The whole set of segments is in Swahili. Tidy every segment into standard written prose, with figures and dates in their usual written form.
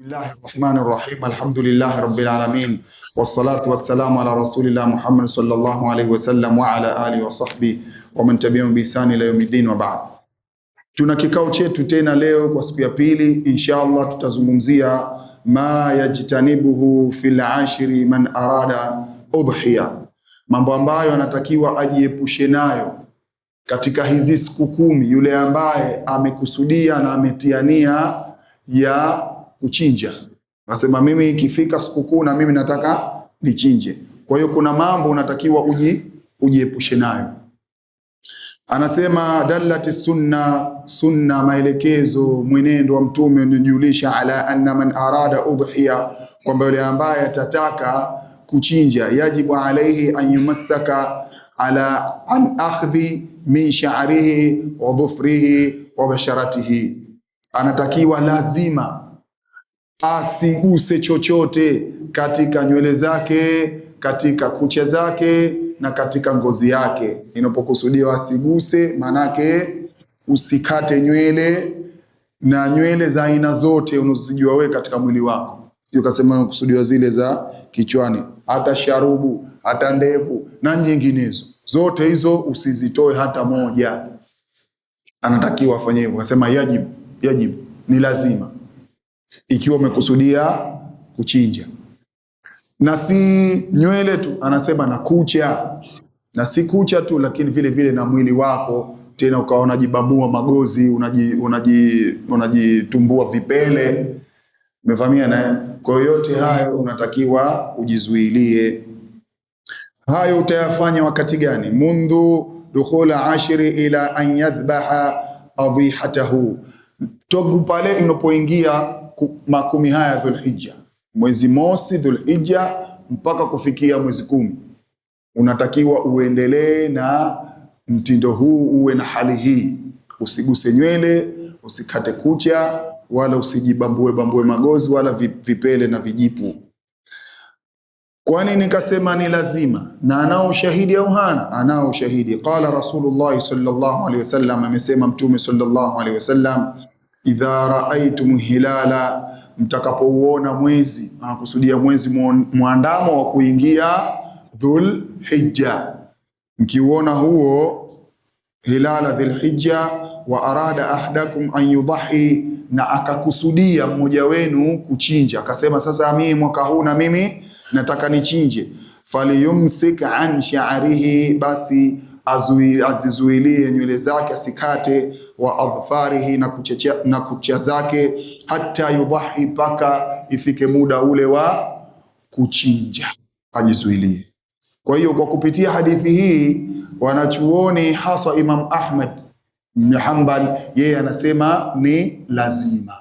Bismillahirrahmanirrahim. Alhamdulillahi rabbil alamin. Wassalatu wassalamu ala rasulillah Muhammad sallallahu alaihi wasallam wa ala alihi wa sahbihi wa man tabi'ahum bi ihsan ila yawmiddin wa ba'd. Tuna kikao chetu tena leo kwa siku ya pili. Inshallah tutazungumzia ma yajtanibuhu fil ashri man arada udhiya, mambo ambayo anatakiwa ajiepushe nayo katika hizi siku 10, yule ambaye amekusudia na ametiania ya kuchinja. Nasema mimi ikifika siku 10 na mimi nataka nichinje. Kwa hiyo kuna mambo unatakiwa ujiepushe nayo. Anasema dallati sunna maelekezo mwenendo wa mtume unajulisha ala anna man arada udhiya, kwamba yule ambaye atataka kuchinja yajibu alayhi an yumassaka ala an akhdhi min sha'rihi wa dhufrihi wa basharatihi, anatakiwa lazima asiguse chochote katika nywele zake, katika kucha zake na katika ngozi yake. Inapokusudiwa asiguse, manake usikate nywele na nywele za aina zote unazojua wewe katika mwili wako. Sio kasema kusudiwa zile za kichwani, hata sharubu, hata ndevu na nyinginezo. Zote hizo usizitoe hata moja. Anatakiwa afanye hivyo. Akasema yajib ni lazima ikiwa umekusudia kuchinja. Na si nywele tu, anasema na kucha. Na si kucha tu, lakini vile vile na mwili wako. Tena ukawa unajibabua magozi, unajitumbua vipele. Umefahamia na kwa yote hayo unatakiwa ujizuilie. Hayo utayafanya wakati gani? Mundhu dukhula ashri ila an yadhbaha adhihatahu, togu pale inapoingia makumi haya Dhulhijja, mwezi mosi Dhulhijja mpaka kufikia mwezi 10, unatakiwa uendelee na mtindo huu, uwe na hali hii. Usiguse nywele, usikate kucha, wala usijibambue magozi wala vipele na vijipu. Kwani nikasema ni lazima, na anao ushahidi au hana? Anao ushahidi. Qala Rasulullah sallallahu alaihi wasallam, amesema mtume sallallahu alaihi wasallam, idha raaitum hilala, mtakapouona mwezi, anakusudia mwezi muandamo wa kuingia Dhulhijja, mkiuona huo hilala Dhulhijja, wa arada ahdakum an yudhi, na akakusudia mmoja wenu kuchinja, akasema sasa mimi mwaka huu na mimi nataka nichinje, faliyumsik an sha'rihi, basi azizuilie nywele zake asikate, wa adfarihi, na kucha zake, hata yudhi, paka ifike muda ule wa kuchinja, ajizuilie. Kwa hiyo kwa kupitia hadithi hii wanachuoni hasa Imam Ahmad bin Hanbal, yeye anasema ni lazima.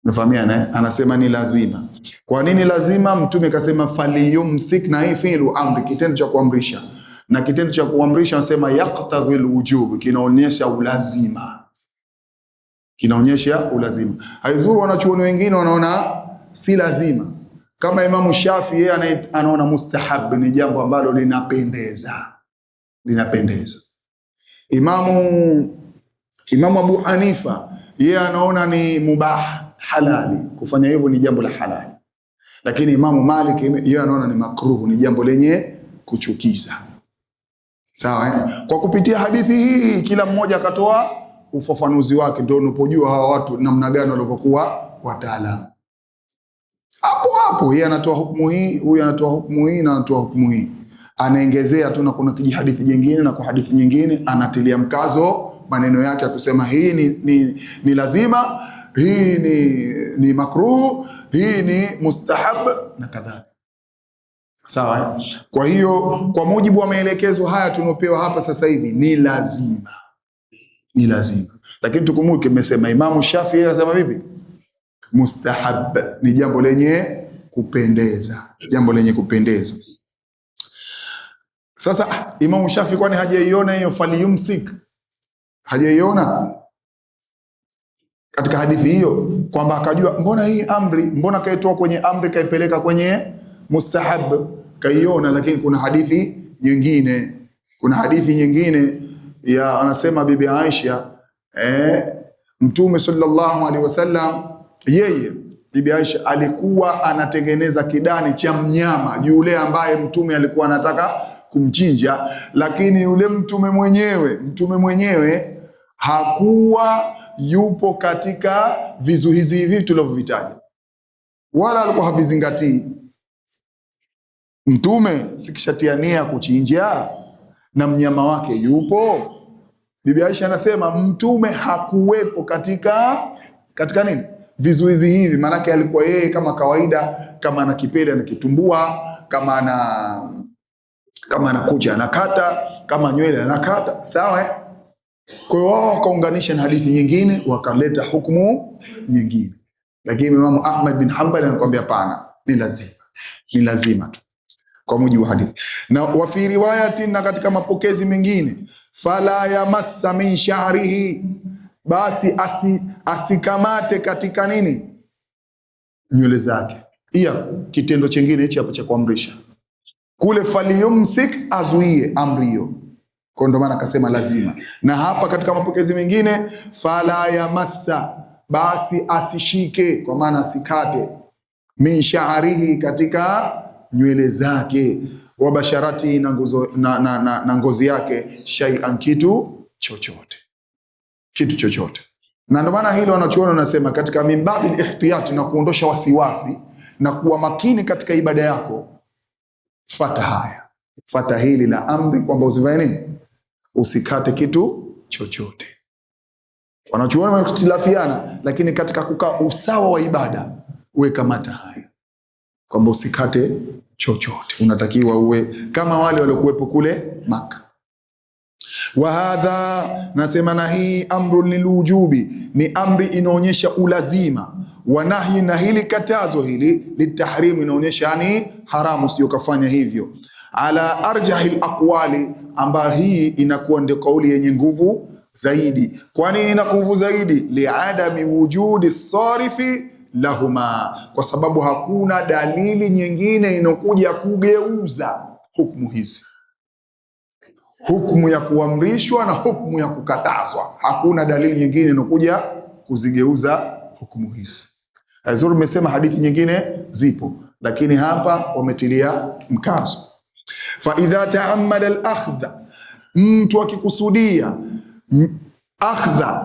Mfahamiana, anasema ni lazima. Kwa nini lazima? Mtume kasema faliyumsik, na hii fi'lu amri, kitendo cha kuamrisha, na kitendo cha kuamrisha anasema yaqtadhi alwujub, kinaonyesha ulazima, kinaonyesha ulazima. Haizuru wanachuoni wengine wanaona si lazima, kama Imam Shafi yeye anaona mustahab, ni jambo ambalo linapendeza. Imamu Abu Hanifa yeye anaona ni mubah, halali, kufanya hivyo ni jambo la halali. Lakini Imamu Malik yeye anaona ni makruhu, ni jambo lenye kuchukiza. Sawa eh? Kwa kupitia hadithi hii kila mmoja akatoa ufafanuzi wake, ndio unapojua hawa watu namna gani walivyokuwa wataalamu. Hapo yeye anatoa hukumu hii, huyu anatoa hukumu hii, na anatoa hukumu hii, anaongezea tu, na kuna kijihadithi jingine na kwa hadithi nyingine anatilia mkazo maneno yake ya kusema hii ni lazima, hii ni makruh, hii ni mustahab na kadhalika. Sawa. Kwa hiyo kwa mujibu wa maelekezo haya tunopewa hapa sasa hivi ni lazima. Lakini tukumbuke nimesema Imam Shafi'i anasema vipi? Mustahab, ni jambo lenye kupendeza. Sasa Imam Shafi'i kwani hajaiona hiyo faliyumsik? Hajaiona katika hadithi hiyo kwamba akajua mbona hii amri, mbona kaitoa kwenye amri kaipeleka kwenye mustahab? Kaiona. Lakini kuna hadithi nyingine ya anasema bibi Aisha, Mtume sallallahu alaihi wasallam yeye Bibi Aisha alikuwa anatengeneza kidani cha mnyama yule ambaye Mtume alikuwa anataka kumchinja, lakini yule mtume mwenyewe hakuwa yupo katika vizuizi hivi tulivyovitaja, wala alikuwa havizingatii. Mtume sikishatia nia kuchinja na mnyama wake yupo. Bibi Aisha anasema Mtume hakuwepo katika nini? Vizuizi hivi. Maanake alikuwa yeye kama kawaida, kama ana kipele anakitumbua, kama anakuja anakata, kama nywele anakata, sawa. Kwa hiyo wao wakaunganisha na hadithi nyingine wakaleta hukumu nyingine, lakini Imam Ahmad bin Hanbal anakuambia hapana, ni lazima tu kwa mujibu wa hadithi. Na wa fi riwayati, na katika mapokezi mengine, fala yamassa min sha'rihi, basi asikamate katika nini? Nywele zake. Iya kitendo chingine hichi hapo cha kuamrisha kule, faliyumsik, azuie amri hiyo. Kwa ndo maana akasema lazima. Na hapa katika mapokezi mengine, fala yamassa, basi asishike, kwa maana asikate, min sha'rihi, katika nywele zake, wa basharati, na ngozi yake, shay'an, kitu chochote. Na ndio maana hilo wanachuoni wanasema katika mimbabil ihtiyati, na kuondosha wasiwasi na kuwa makini katika ibada yako, fata hili la amri kwamba usifanye nini? Usikate kitu chochote. Wanachuoni wanakhtilafiana, lakini katika kukaa usawa wa ibada weka mata haya kwamba usikate chochote, unatakiwa uwe kama wale waliokuwepo kule Maka. Wa hadha, nasema na hii amru lilujubi, ni amri inaonyesha ulazima, wa nahi, na hili katazo hili litahrim, inaonyesha ni haramu, sio kafanya hivyo. Ala arjahil aqwali, ambayo hii inakuwa ndio kauli yenye nguvu zaidi. Kwa nini ina nguvu zaidi? Liadami wujudi sarifi lahuma, kwa sababu hakuna dalili nyingine inokuja kugeuza hukumu hizi, hukumu ya kuamrishwa na hukumu ya kukatazwa. Hakuna dalili nyingine inokuja kuzigeuza hukumu hizi. Azuri umesema hadithi nyingine zipo, lakini hapa wametilia mkazo. Fa idha ta'ammada al-akhdha, mtu akikusudia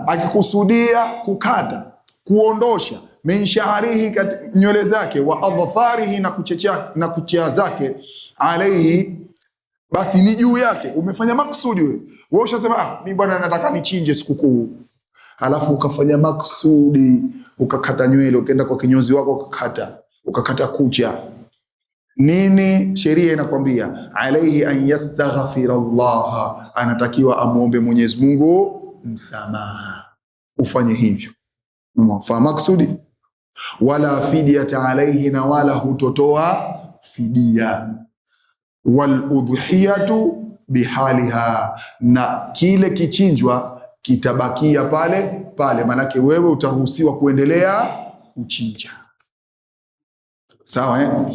akikusudia kukata, kuondosha, min sha'rihi, nywele zake, wa adhfarihi, na kucha zake, alayhi, basi ni juu yake. Umefanya maksudi wewe ushasema mimi bwana nataka nichinje sikukuu, halafu ukafanya maksudi ukakata nywele, ukaenda kwa kinyozi wako ukakata kucha. Nini sheria inakwambia? Alayhi an yastaghfira Allah, anatakiwa amuombe Mwenyezi Mungu msamaha. Ufanye hivyo, fa maksudi. Wala fidyata alayhi, na wala hutotoa fidia. Wal udhiyatu bihaliha, na kile kichinjwa kitabakia pale, manake wewe utaruhusiwa kuendelea kuchinja. Sawa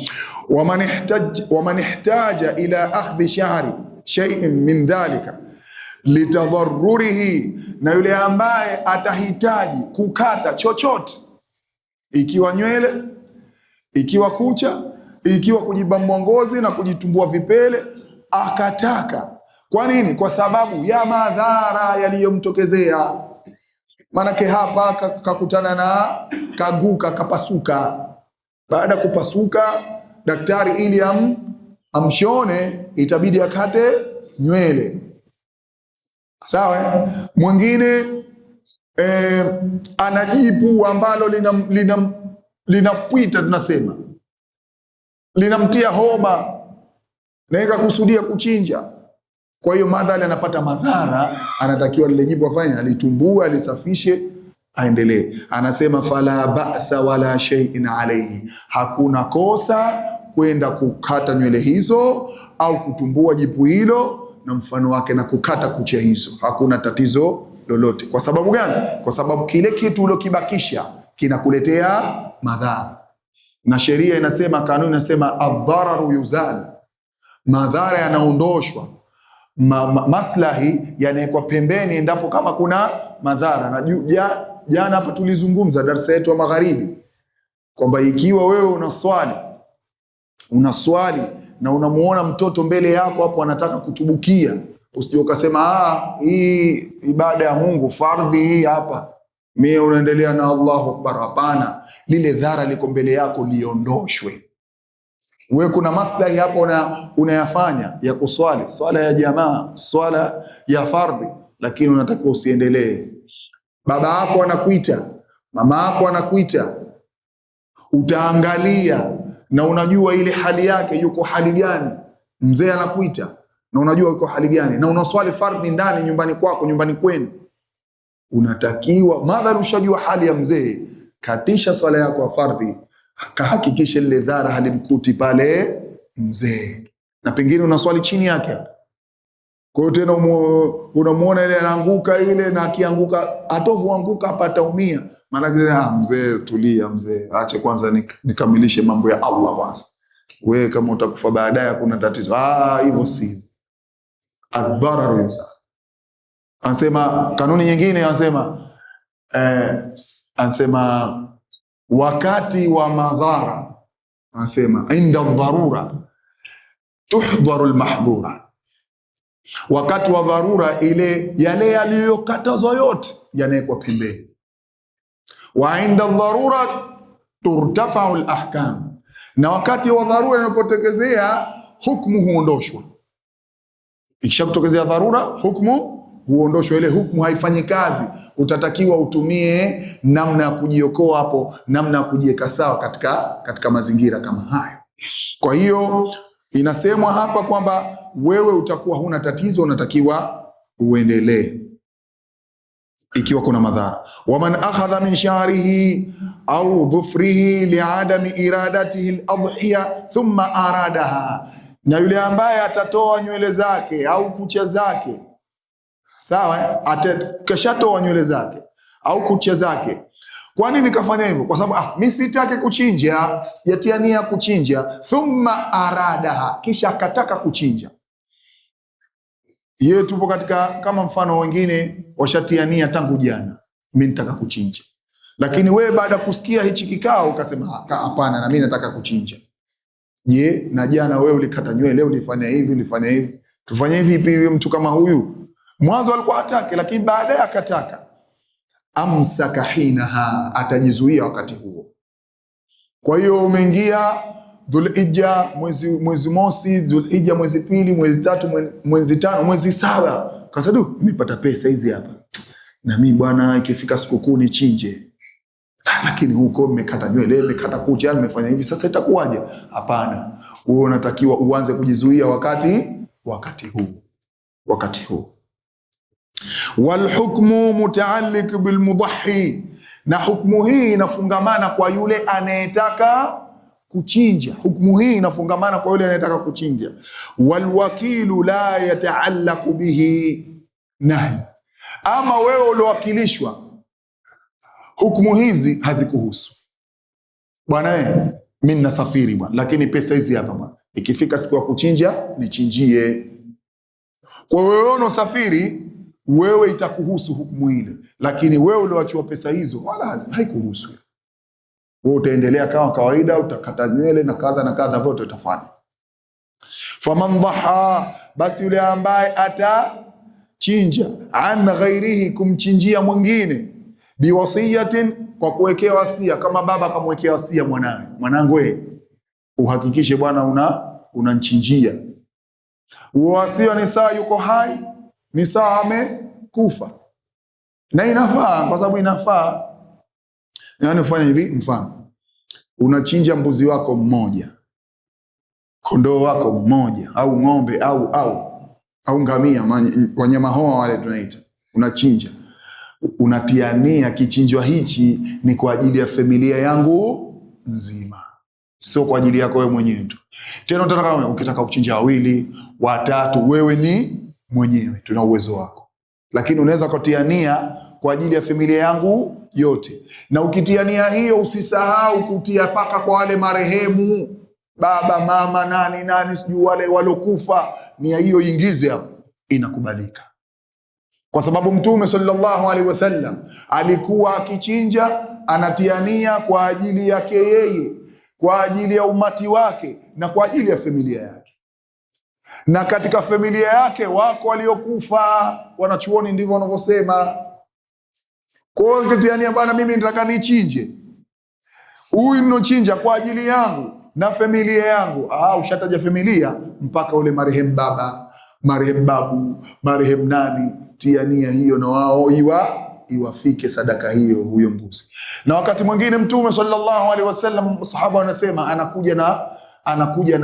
waman ihtaja ila akhdhi sha'ri shay'in min dhalika litadharrurihi, na yule ambaye atahitaji kukata chochote, ikiwa nywele, ikiwa kucha, ikiwa kujibambua ngozi na kujitumbua vipele, akataka. Kwa nini? Kwa sababu ya madhara yaliyomtokezea. Manake hapa kakutana na kaguka, kapasuka. Baada kupasuka, daktari ili amshone itabidi akate nywele. Sawa. Mwingine anajipu ambalo linapita, tunasema linamtia homa, na ikakusudia kuchinja. Kwa hiyo madhali anapata madhara, anatakiwa lile jipu afanye, alitumbua, alisafishe, aendelee. Anasema fala ba'sa wala shay'in alayhi, hakuna kosa kwenda kukata nywele hizo au kutumbua jipu hilo na mfano wake, na kukata kucha hizo, hakuna tatizo lolote. Kwa sababu gani? Kwa sababu kile kitu uliokibakisha kinakuletea madhara, na sheria inasema, kanuni inasema ad-dararu yuzal, madhara yanaondoshwa, maslahi yanawekwa pembeni endapo kama kuna madhara. Na jana hapa tulizungumza darasa yetu wa magharibi kwamba ikiwa wewe unaswali na unamuona mtoto mbele yako hapo anataka kutubukia, usije ukasema hii ibada ya Mungu fardhi hii hapa, mimi unaendelea na Allahu Akbar. Hapana, lile dhara liko mbele yako liondoshwe. Wewe kuna maslahi hapo unayafanya ya kuswali, swala ya jamaa, swala ya fardhi, lakini unatakiwa usiendelee. Baba yako anakuita, mama yako anakuita, utaangalia na unajua ile hali yake, yuko hali gani. Mzee anakuita na unajua yuko hali gani, na unaswali fardhi ndani nyumbani kwako, nyumbani kwenu, unatakiwa madhali ushajua hali ya mzee, katisha swala yako ya fardhi, hakikisha lile dhara halimkuti pale mzee, na pengine unaswali chini yake. Kwa hiyo tena unamuona ile anaanguka ile, na akianguka atovuanguka hapa ataumia. Maana mzee, tulia mzee, acha kwanza nikamilishe mambo ya Allah kwanza. Wewe kama utakufa baadaye hakuna tatizo. Hivyo si adhararu yusa. Anasema kanuni nyingine, anasema wakati wa madhara, anasema inda dharura tuhdharu almahdhura. Wakati wa dharura, ile yale yaliyokatazwa yote yanawekwa pembeni. Wa inda dharura turtafa'u alahkam. Na wakati wa dharura inapotokezea, hukumu huondoshwa. Ikishakutokezea dharura, hukumu huondoshwa, ile hukumu haifanyi kazi. Utatakiwa utumie namna ya kujiokoa hapo, namna ya kujiweka sawa katika mazingira kama hayo. Kwa hiyo inasemwa hapa kwamba wewe utakuwa huna tatizo, unatakiwa uendelee ikiwa kuna madhara. Waman akhadha min sha'rihi au dhufrihi li'adami iradatihi al-adhiya thumma aradaha, na yule ambaye atatoa nywele zake au kucha zake, sawa, atakashatoa nywele zake au kucha zake. Kwa nini kafanya hivyo? Kwa sababu mimi sitaki kuchinja, sijatia nia kuchinja. Thumma aradaha, kisha akataka kuchinja. Yeye tupo katika, kama mfano wengine washatia nia tangu jana, mimi nataka kuchinja. Lakini wewe baada kusikia hichi kikao ukasema hapana, na mimi nataka kuchinja. Je, na jana wewe ulikata nywele, ulifanya hivi. Tufanye hivi ipi mtu kama huyu? Mwanzo alikuwa hataki, lakini baadaye akataka. Amsaka hinaha, atajizuia wakati huo. Kwa hiyo umeingia Dhulhijja, mwezi mosi, Dhulhijja mwezi pili, mwezi tatu, mwezi tano, mwezi saba. Kasadu, nimepata pesa hizi hapa, na mimi bwana ikifika sikukuu nichinje. Lakini huko nimekata nywele, nimekata kucha, nimefanya hivi, sasa itakuwaje? Hapana, wewe unatakiwa uanze kujizuia wakati huu. Wal hukmu mutaalliq bil mudahhi, na hukumu hii inafungamana kwa yule anayetaka kuchinja. Hukumu hii inafungamana kwa yule anayetaka kuchinja. Wal wakilu la yataallaqu bihi nahi, ama wewe uliowakilishwa, hukumu hizi hazikuhusu. Bwana mimi nasafiri bwana, lakini pesa hizi hapa bwana, ikifika siku ya kuchinja nichinjie. Kwa wewe unaosafiri, wewe itakuhusu hukumu ile, lakini wewe ulioachiwa pesa hizo wala haikuhusu. Wewe utaendelea kama kawaida, utakata nywele na kadha na kadha, vote utafanya. Faman dhaha, basi yule ambaye atachinja, an ghairihi, kumchinjia mwingine, biwasiyatin, kwa kuwekea wasia. Kama baba akamwekea wasia mwanawe, mwanangu wewe uhakikishe bwana unanchinjia. Wasia ni saa yuko hai, ni saa amekufa. Na inafaa, kwa sababu inafaa. Yani ufanya hivi, mfano unachinja mbuzi wako mmoja, kondoo wako mmoja, au ng'ombe au ngamia, wanyama hoa wale tunaita, unachinja. Unatiania kichinjwa hichi ni kwa ajili ya familia yangu nzima, sio kwa ajili yako wewe mwenyewe tu. Tena ukitaka kuchinja wawili, watatu, wewe ni mwenyewe, tuna uwezo wako. Lakini unaweza kutiania kwa ajili ya familia yangu yote. Na ukitiania hiyo, usisahau kutia paka kwa wale marehemu, baba, mama, nani sijui wale walokufa, ni hiyo ingize hapo, inakubalika. kwa sababu Mtume sallallahu alaihi wasallam alikuwa akichinja anatiania kwa ajili yake yeye, kwa ajili ya umati wake na kwa ajili ya familia yake. Na katika familia yake wako waliokufa, wanachuoni ndivyo wanavyosema. Kwa hiyo ukitiania bwana, mimi nataka nichinje, huyu ninochinja kwa ajili yangu na familia yangu. Ushataja familia mpaka ule marehemu baba, marehemu babu, marehemu nani, tiania hiyo na wao iwafike sadaka hiyo, huyo mbuzi. Na wakati mwingine Mtume sallallahu alaihi wasallam, sahaba wanasema, anakuja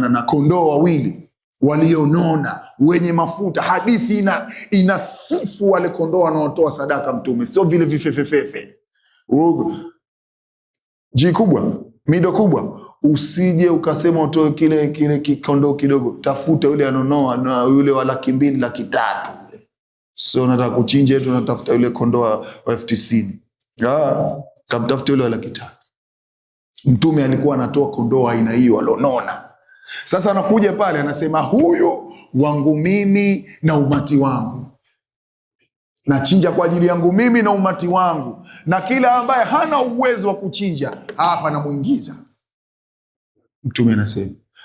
na kondoo wawili walionona wenye mafuta. Hadithi inasifu wale kondoo wanaotoa sadaka Mtume, sio vile vifefefefe ji kubwa, mido kubwa. Usije ukasema utoe kile kondoo kidogo, tafuta yule anonoa na yule wa 200,000 300,000. Sio nataka kuchinja tu natafuta yule kondoo wa 90,000. Kamtafuta yule wa 300,000. Mtume alikuwa anatoa kondoo aina hiyo alionona. Sasa anakuja pale anasema, huyu wangu mimi na umati wangu, nachinja kwa ajili yangu mimi na umati wangu, na kila ambaye hana uwezo wa kuchinja hapa namuingiza. Mtume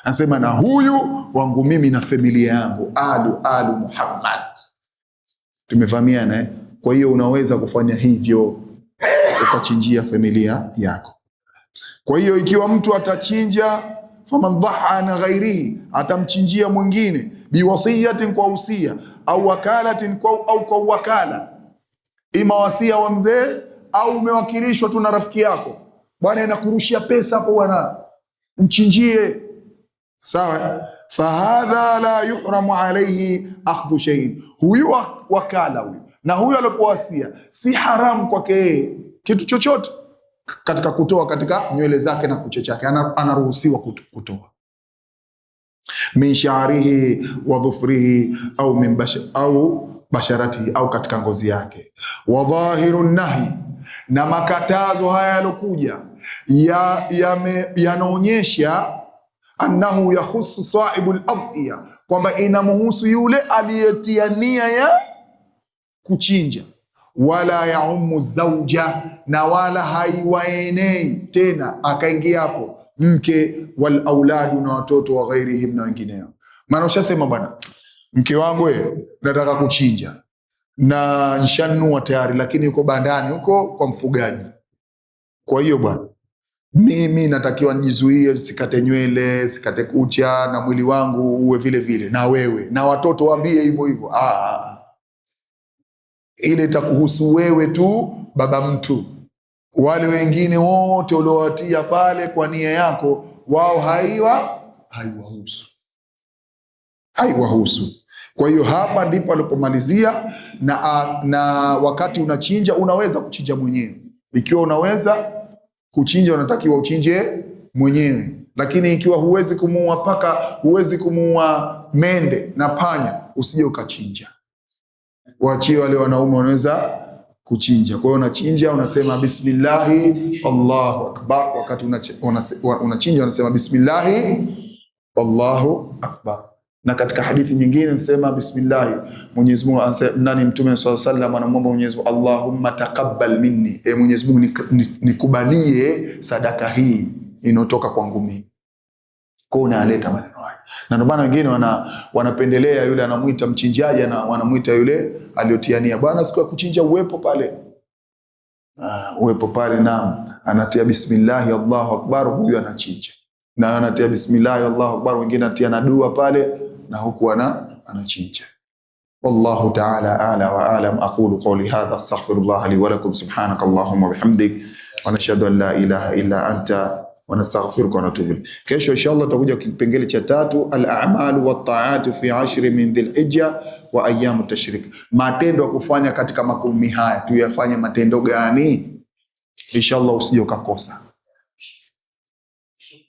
anasema na huyu wangu mimi na familia yangu, alu Muhammad. Tumefahamiana. Kwa hiyo unaweza kufanya hivyo ukachinjia familia yako. Kwa hiyo ikiwa mtu atachinja, faman dhaha an ghairihi, atamchinjia mwingine, biwasiyatin, kwa usia, au wakalatin, au kwa wakala, ima wasia wa mzee au umewakilishwa tu na rafiki yako, bwana inakurushia pesa hapo bwana mchinjie, sawa. Fahadha la yuhramu alayhi akhdhu shay'in, huyu wakala huyu na huyu alipowasia, si haramu kwake kitu chochote katika kutoa katika nywele zake na kucha chake, anaruhusiwa kutoa. Min sha'rihi wa dhufrihi au basharatihi, au katika ngozi yake. Wa dhahirun nahi, na makatazo haya yalokuja yanaonyesha annahu yahusu sahibul adhiya, kwamba inamhusu yule aliyetia nia ya kuchinja. Wala yaumu zauja, na wala haiwaenei tena akaingia hapo mke, wal auladu, na watoto, wa ghairihim, na wengineo. Maana ushasema bwana, mke wangu nataka kuchinja na nishanunua tayari, lakini yuko bandani huko kwa mfugaji. Kwa hiyo bwana, mimi natakiwa nijizuie, sikate nywele, sikate kucha, na mwili wangu uwe vile vile, na wewe na watoto waambie hivyo hivyo. Ile itakuhusu wewe tu, baba mtu. Wale wengine wote uliowatia pale kwa nia yako, wao haiwahusu. Kwa hiyo hapa ndipo alipomalizia na wakati unachinja unaweza kuchinja mwenyewe. Ikiwa unaweza kuchinja, unatakiwa uchinje mwenyewe. Lakini ikiwa huwezi kumuua paka, huwezi kumuua mende na panya, usije ukachinja. Waachie wale wanaume wanaweza kuchinja. Kwa hiyo unachinja, unasema bismillahi Allahu akbar. Wakati unachinja unasema bismillahi Allahu akbar. Na katika hadithi nyingine unasema bismillahi, Mwenyezi Mungu ndani, Mtume sallallahu alaihi wasallam anamwomba Mwenyezi Mungu, Allahumma taqabbal minni, Mwenyezi Mungu nikubalie sadaka hii inotoka kwangu mimi. Kwa unaleta maneno haya. Na ndio maana wengine wanapendelea yule anamuita mchinjaji, na wanamuita yule aliyotiania, bwana siku ya kuchinja uwepo pale, na anatia bismillahi Allahu akbar, huyu anachinja. Na anatia bismillahi Allahu akbar, wengine anatia na dua pale, na huku anachinja. Wallahu ta'ala a'la wa a'lam. Aqulu qawli hadha, astaghfirullah li wa lakum, subhanakallahumma wa bihamdik, wa nashhadu an la ilaha illa anta, wa nastaghfiruka wa natubu ilayk. Kesho inshallah tutakuja kipengele cha 3, al-a'malu wat-ta'atu fi 10 min dhil-hijja wa ayyamu tashrik. Matendo ya kufanya katika makumi haya, tuyafanye matendo gani? Inshallah usije ukakosa.